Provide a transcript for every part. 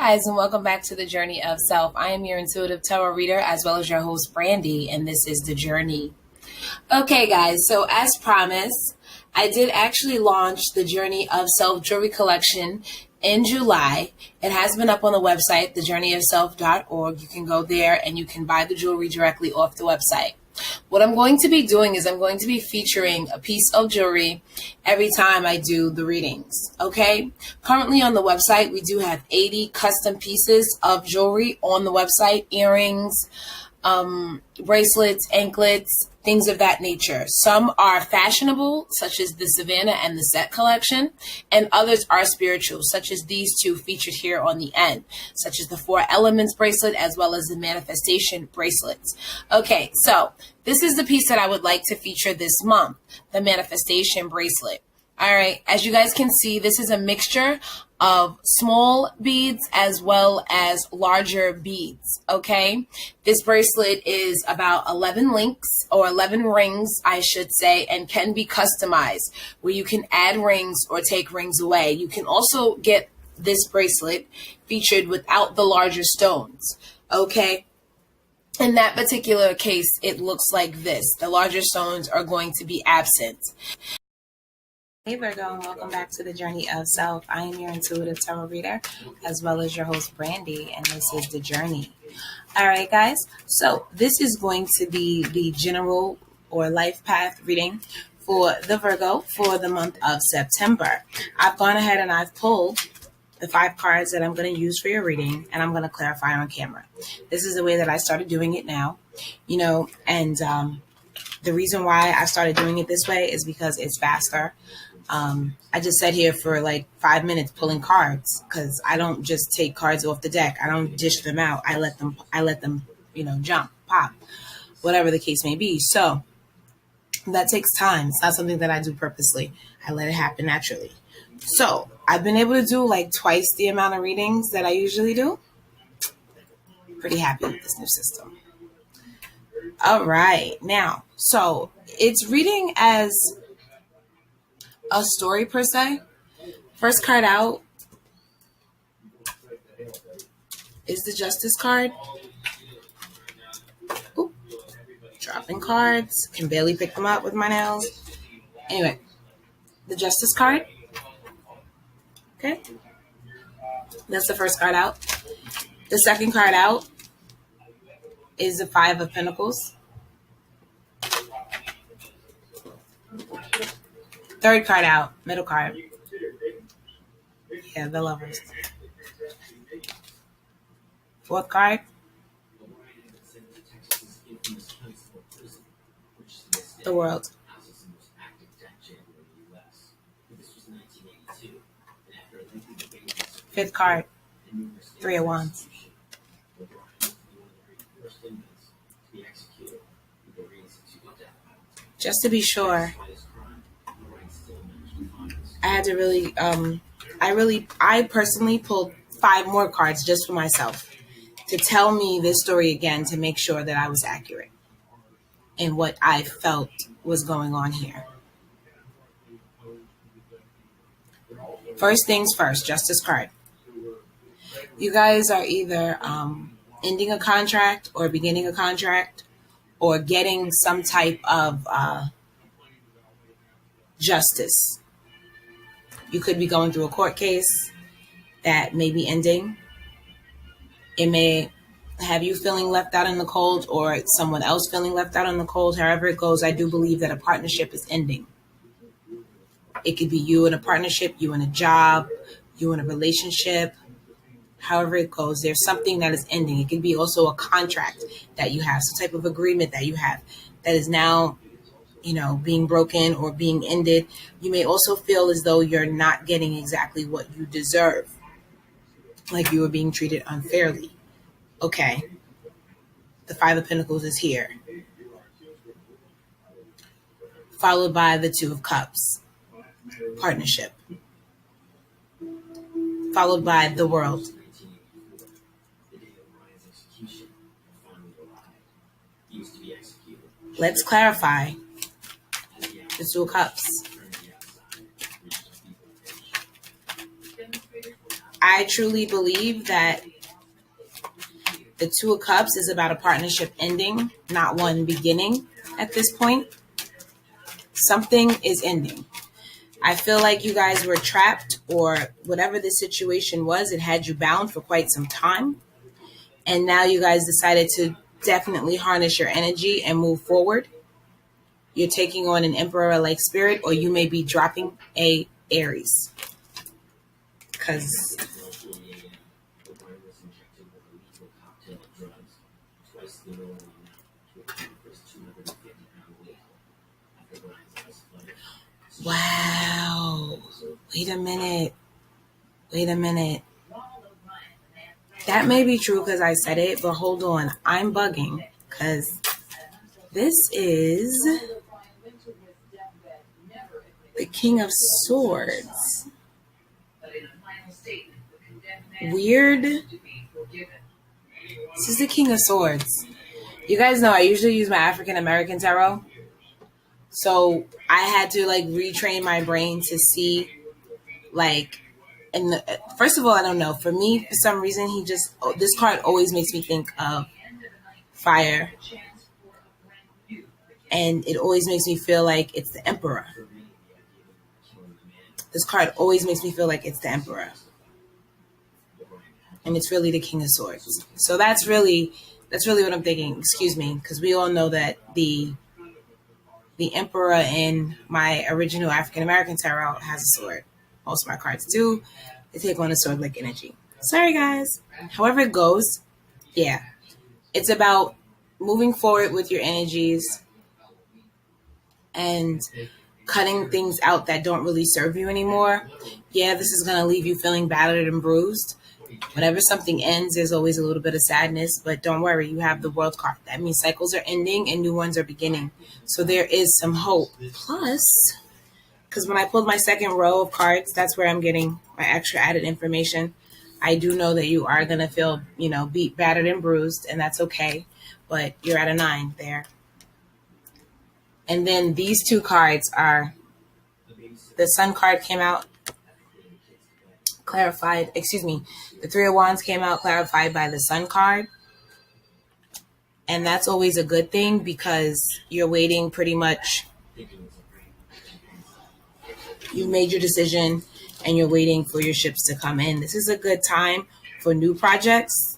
Guys, and welcome back to the Journey of Self. I am your intuitive tarot reader as well as your host, Brandy, and this is The Journey. Okay, guys, so as promised, I did actually launch the Journey of Self jewelry collection in July. It has been up on the website, thejourneyofself.org. You can go there and you can buy the jewelry directly off the website. What I'm going to be doing is I'm going to be featuring a piece of jewelry every time I do the readings, okay? Currently on the website, we do have 80 custom pieces of jewelry on the website, earrings, bracelets, anklets, things of that nature. Some are fashionable, such as the Savannah and the Sept collection, and others are spiritual, such as these two featured here on the end, such as the 4 Elements bracelet as well as the Manifestation bracelets. Okay, so this is the piece that I would like to feature this month, the Manifestation bracelet. All right, as you guys can see, this is a mixture of small beads as well as larger beads, okay? This bracelet is about 11 links, or 11 rings, I should say, and can be customized, where you can add rings or take rings away. You can also get this bracelet featured without the larger stones, okay? In that particular case, it looks like this. The larger stones are going to be absent. Hey Virgo, and welcome back to the Journey of Self. I am your intuitive tarot reader as well as your host Brandy, and this is The Journey. All right, guys, so this is going to be the general or life path reading for the Virgo for the month of September. I've gone ahead and I've pulled the 5 cards that I'm going to use for your reading, and I'm going to clarify on camera. This is the way that I started doing it now, and the reason why I started doing it this way is because it's faster. I just sat here for like 5 minutes pulling cards because I don't just take cards off the deck. I don't dish them out. I let them, jump, pop, whatever the case may be. So that takes time. It's not something that I do purposely. I let it happen naturally. So I've been able to do like twice the amount of readings that I usually do. Pretty happy with this new system. All right. Now, so it's reading as a story per se. First card out is the Justice card. Oop. Dropping cards. Can barely pick them up with my nails. Anyway, the Justice card. Okay. That's the first card out. The second card out is the 5 of Pentacles. Third card out, middle card. Yeah, the Lovers. Fourth card. The World. Fifth card. 3 of Wands. Just to be sure, I had to really, I personally pulled 5 more cards just for myself to tell me this story again, to make sure that I was accurate in what I felt was going on here. First things first, Justice card. You guys are either ending a contract or beginning a contract or getting some type of justice. You could be going through a court case that may be ending. It may have you feeling left out in the cold or someone else feeling left out in the cold. However it goes, I do believe that a partnership is ending. It could be you in a partnership, you in a job, you in a relationship. However it goes, there's something that is ending. It could be also a contract that you have, some type of agreement that you have that is now being broken or being ended. You may also feel as though you're not getting exactly what you deserve, like you were being treated unfairly. Okay. The 5 of Pentacles is here, followed by the 2 of Cups, partnership, followed by the World. Let's clarify the 2 of Cups. I truly believe that the Two of Cups is about a partnership ending, not one beginning at this point. Something is ending. I feel like you guys were trapped, or whatever the situation was, it had you bound for quite some time. And now you guys decided to definitely harness your energy and move forward. You're taking on an emperor-like spirit, or you may be dropping a Aries. Because wow. Wait a minute. That may be true because I said it, but hold on. I'm bugging because this is the King of Swords. Weird. This is the King of Swords. You guys know I usually use my African American tarot. So I had to retrain my brain to see and first of all, I don't know. For me, for some reason, this card always makes me think of fire. And it always makes me feel like it's the Emperor. This card always makes me feel like it's the Emperor. And it's really the King of Swords. So that's really what I'm thinking. Excuse me, because we all know that the Emperor in my original African American tarot has a sword. Most of my cards do. They take on a sword-like energy. Sorry, guys. However it goes, yeah. It's about moving forward with your energies and cutting things out that don't really serve you anymore. Yeah, this is going to leave you feeling battered and bruised. Whenever something ends, there's always a little bit of sadness, but don't worry, you have the World card. That means cycles are ending and new ones are beginning. So there is some hope. Plus, because when I pulled my second row of cards, that's where I'm getting my extra added information. I do know that you are going to feel, beat, battered, and bruised, and that's okay. But you're at a 9 there. And then these two cards are, the Sun card came out, clarified, the Three of Wands came out clarified by the Sun card. And that's always a good thing because you're waiting pretty much. You made your decision and you're waiting for your ships to come in. This is a good time for new projects.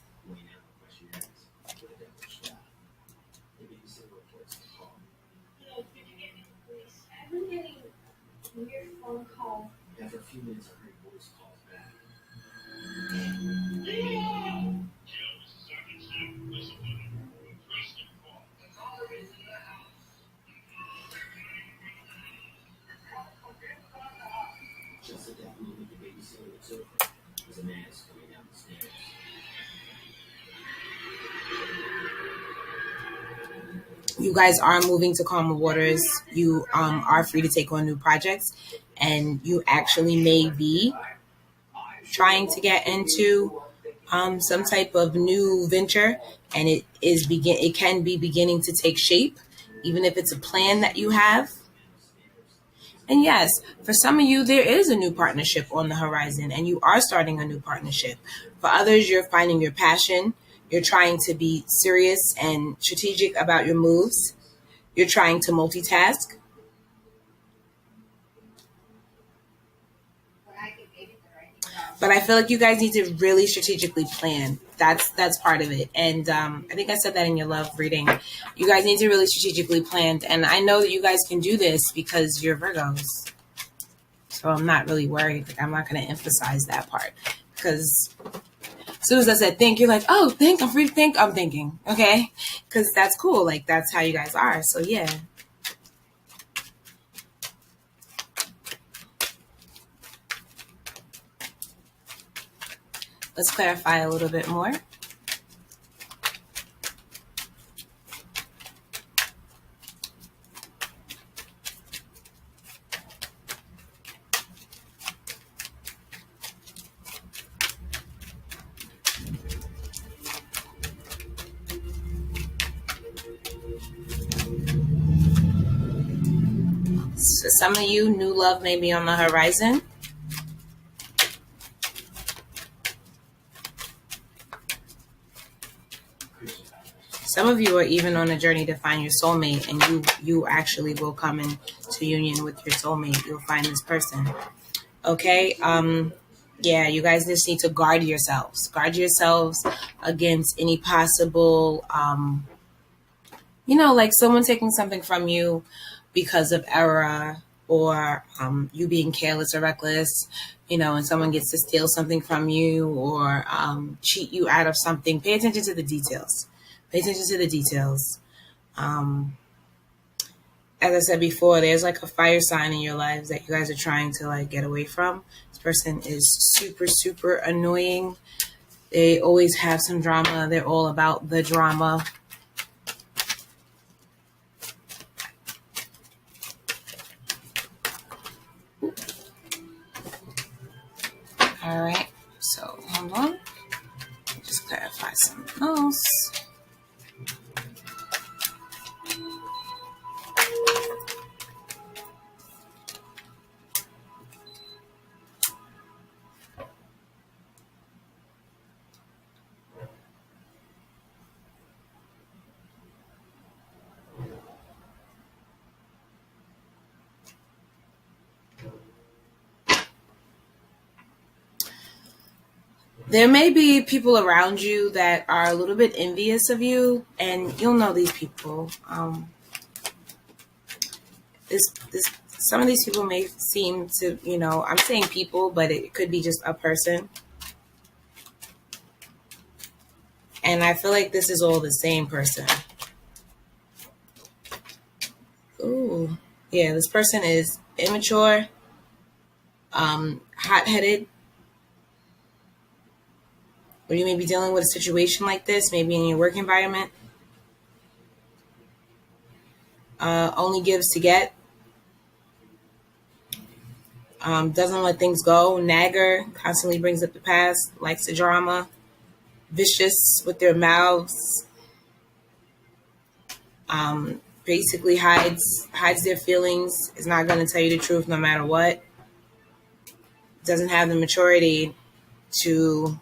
You guys are moving to calmer waters. You are free to take on new projects, and you actually may be trying to get into some type of new venture, and it can be beginning to take shape, even if it's a plan that you have. And yes, for some of you, there is a new partnership on the horizon, and you are starting a new partnership. For others, you're finding your passion. You're trying to be serious and strategic about your moves. You're trying to multitask. But I feel like you guys need to really strategically plan. That's part of it. And I think I said that in your love reading. You guys need to really strategically plan. And I know that you guys can do this because you're Virgos. So I'm not really worried. I'm not going to emphasize that part. Because as soon as I said think, you're like, oh, think, I'm free to think. I'm thinking, okay? Because that's cool. That's how you guys are. So yeah. Let's clarify a little bit more. So some of you, new love may be on the horizon. Some of you are even on a journey to find your soulmate, and you actually will come into union with your soulmate. You'll find this person. Okay. Yeah, you guys just need to guard yourselves. Guard yourselves against any possible, like someone taking something from you because of error, or you being careless or reckless, and someone gets to steal something from you, or cheat you out of something. Pay attention to the details. Pay attention to the details. As I said before, there's like a fire sign in your lives that you guys are trying to like get away from. This person is super, super annoying. They always have some drama. They're all about the drama. All right, so hold on. Just clarify something else. There may be people around you that are a little bit envious of you, and you'll know these people. Some of these people may seem to, I'm saying people, but it could be just a person. And I feel like this is all the same person. Ooh, yeah, this person is immature, hot-headed. Or you may be dealing with a situation like this, maybe in your work environment. Only gives to get. Doesn't let things go. Nagger, constantly brings up the past, likes the drama. Vicious with their mouths. Basically hides their feelings. Is not going to tell you the truth no matter what. Doesn't have the maturity to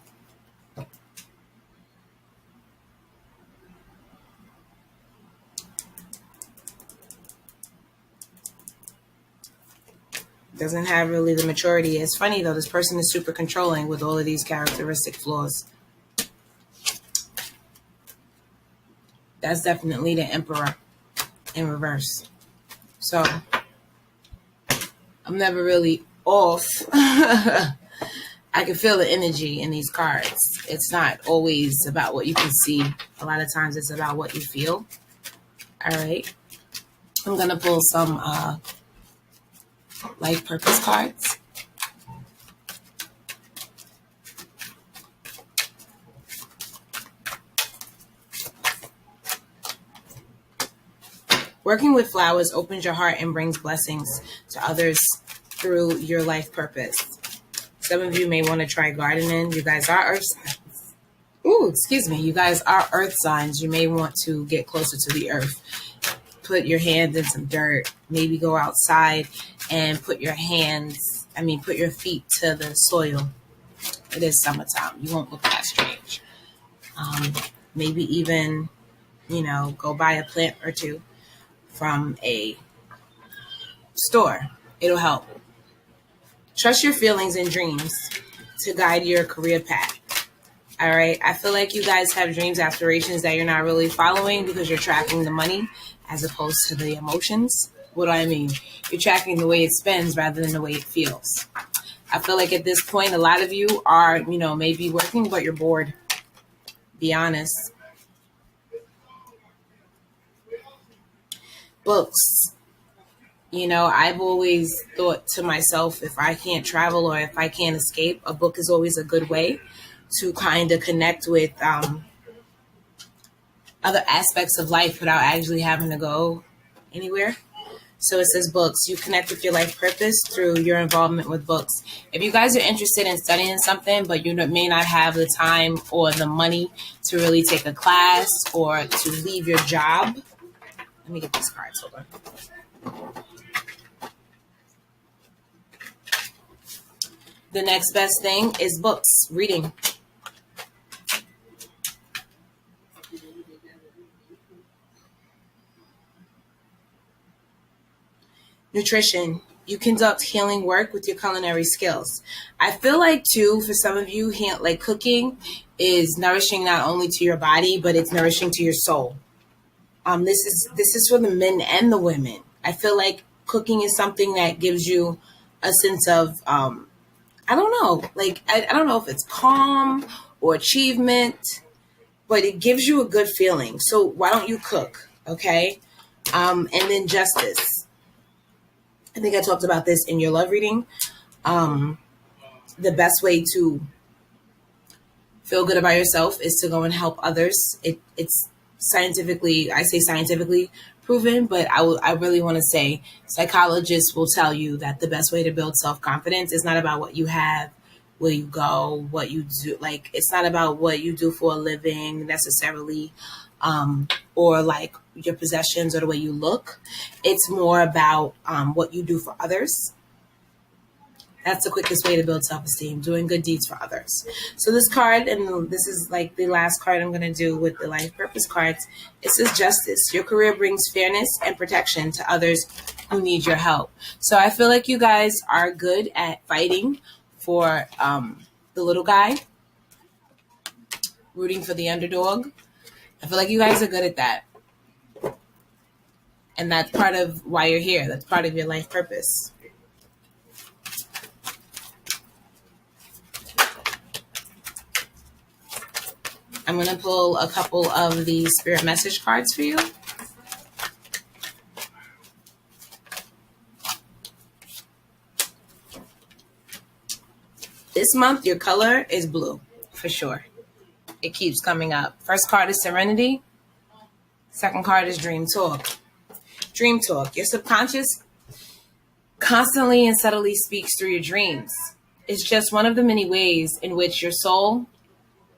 doesn't have really the maturity. It's funny though, this person is super controlling with all of these characteristic flaws. That's definitely the Emperor in reverse. So I'm never really off. I can feel the energy in these cards. It's not always about what you can see. A lot of times it's about what you feel. All right. I'm going to pull some life purpose cards. Working with flowers opens your heart and brings blessings to others through your life purpose. Some of you may want to try gardening. You guys are earth signs. You guys are earth signs. You may want to get closer to the earth. Put your hands in some dirt. Maybe go outside and put your feet to the soil. It is summertime. You won't look that strange. Maybe even, go buy a plant or two from a store. It'll help. Trust your feelings and dreams to guide your career path. All right. I feel like you guys have dreams, aspirations that you're not really following because you're tracking the money as opposed to the emotions. What do I mean? You're tracking the way it spends rather than the way it feels. I feel like at this point, a lot of you are, maybe working, but you're bored. Be honest. Books. I've always thought to myself, if I can't travel or if I can't escape, a book is always a good way to kind of connect with other aspects of life without actually having to go anywhere. So it says books. You connect with your life purpose through your involvement with books. If you guys are interested in studying something, but you may not have the time or the money to really take a class or to leave your job. Let me get these cards. Hold on. The next best thing is books, reading. nutrition. You conduct healing work with your culinary skills. I feel like too, for some of you, like cooking is nourishing not only to your body, but it's nourishing to your soul. This is for the men and the women. I feel like cooking is something that gives you a sense of I don't know, like I don't know if it's calm or achievement, but it gives you a good feeling. So why don't you cook, okay? And then justice. I think I talked about this in your love reading. The best way to feel good about yourself is to go and help others. It's scientifically, I say scientifically proven, but I really want to say psychologists will tell you that the best way to build self-confidence is not about what you have, where you go, what you do. Like, it's not about what you do for a living necessarily, or like your possessions or the way you look. It's more about what you do for others. That's the quickest way to build self-esteem, doing good deeds for others. So this card, and this is like the last card I'm going to do with the life purpose cards, it says justice. Your career brings fairness and protection to others who need your help. So I feel like you guys are good at fighting for the little guy, rooting for the underdog. I feel like you guys are good at that. And that's part of why you're here. That's part of your life purpose. I'm going to pull a couple of the spirit message cards for you. This month, your color is blue, for sure. It keeps coming up. First card is Serenity. Second card is Dream Talk. Dream Talk. Your subconscious constantly and subtly speaks through your dreams. It's just one of the many ways in which your soul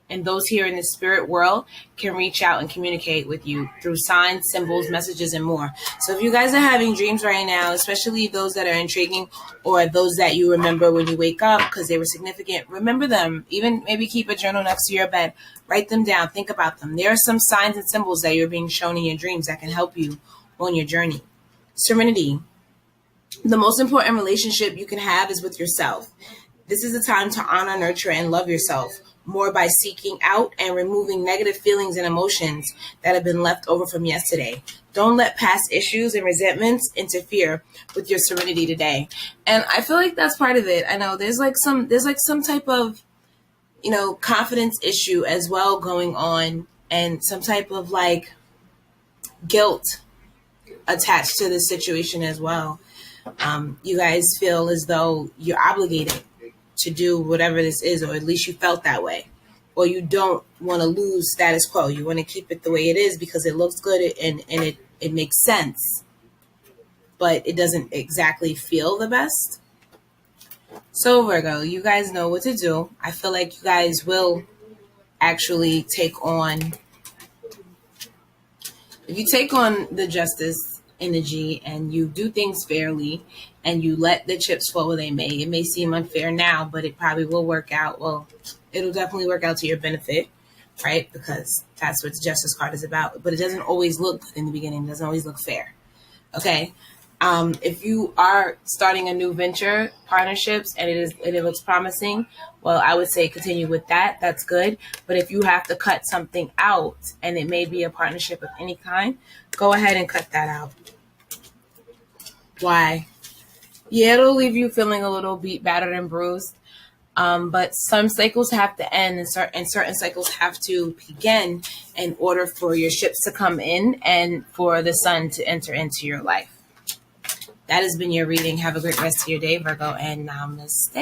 and those here in the spirit world can reach out and communicate with you through signs, symbols, messages, and more. So if you guys are having dreams right now, especially those that are intriguing or those that you remember when you wake up because they were significant, remember them. Even maybe keep a journal next to your bed. Write them down. Think about them. There are some signs and symbols that you're being shown in your dreams that can help you on your journey. Serenity. The most important relationship you can have is with yourself. This is a time to honor, nurture, and love yourself more by seeking out and removing negative feelings and emotions that have been left over from yesterday. Don't let past issues and resentments interfere with your serenity today. And I feel like that's part of it. I know there's some type of, confidence issue as well going on, and some type of like guilt attached to this situation as well. You guys feel as though you're obligated to do whatever this is, or at least you felt that way, or you don't want to lose status quo. You want to keep it the way it is because it looks good and it makes sense, but it doesn't exactly feel the best. So Virgo, you guys know what to do. I feel like you guys will actually take on, if you take on the justice energy and you do things fairly and you let the chips fall where they may. It may seem unfair now, but it probably will work out. Well, it'll definitely work out to your benefit, right? Because that's what the justice card is about. But it doesn't always look good in the beginning. It doesn't always look fair. Okay. If you are starting a new venture, partnerships, and it looks promising, well, I would say continue with that. That's good. But if you have to cut something out, and it may be a partnership of any kind, go ahead and cut that out. Why? Yeah, it'll leave you feeling a little beat, battered, and bruised. But some cycles have to end, and certain cycles have to begin in order for your ships to come in and for the sun to enter into your life. That has been your reading. Have a great rest of your day, Virgo, and namaste.